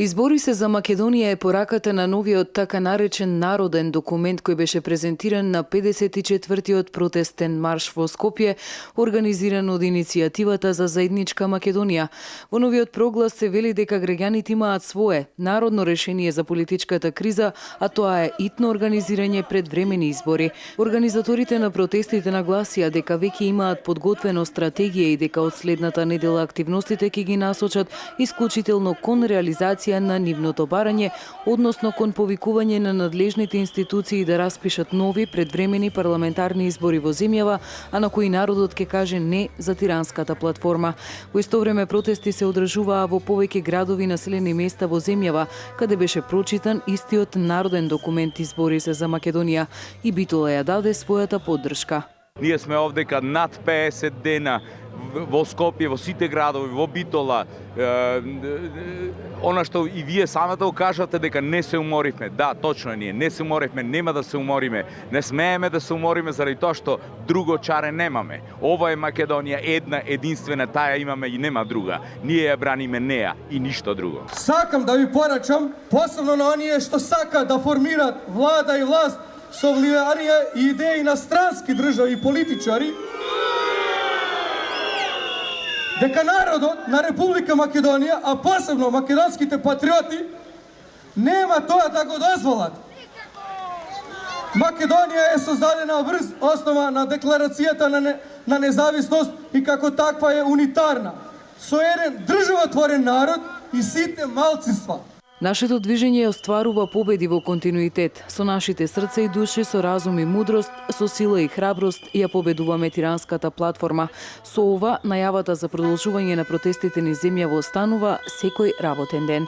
Избори се за Македонија е пораката на новиот така наречен народен документ кој беше презентиран на 54-тиот протестен марш во Скопје, организиран од иницијативата за заедничка Македонија. Во новиот проглас се вели дека граѓаните имаат свое народно решение за политичката криза, а тоа е итно организирање предвремени избори. Организаторите на протестите нагласија дека веќе имаат подготвено стратегија и дека од следната недела активностите ќе ги насочат исклучително кон реализација на нивното барање, односно кон повикување на надлежните институции да распишат нови предвремени парламентарни избори во земјава, а на кои народот ќе каже не за тиранската платформа. Во исто време протести се одржуваа во повеќе градови и населени места во земјава, каде беше прочитан истиот народен документ Избори се за Македонија и Битола ја даде својата поддршка. Ние сме овдека над 50 дена во Скопје, во сите градови, во Битола. Она што и вие самата го кажате дека не се уморивме. Да, точно ние не се уморивме, нема да се умориме. Не смееме да се умориме заради тоа што друго чаре немаме. Ова е Македонија, една, единствена, таа имаме и нема друга. Ние ја браниме неа и ништо друго. Сакам да ви порачам, посебно на оние што сака да формират влада и власт со влијание и идеи на странски држави и политичари, дека народот на Република Македонија, а посебно македонските патриоти, нема тоа да го дозволат. Македонија е создадена врз основа на декларацијата на независност и како таква е унитарна, со еден државотворен народ и сите малцинства. Нашето движење остварува победи во континуитет. Со нашите срце и души, со разум и мудрост, со сила и храброст ја победуваме тиранската платформа. Со ова, најавата за продолжување на протестите низ земјава останува секој работен ден.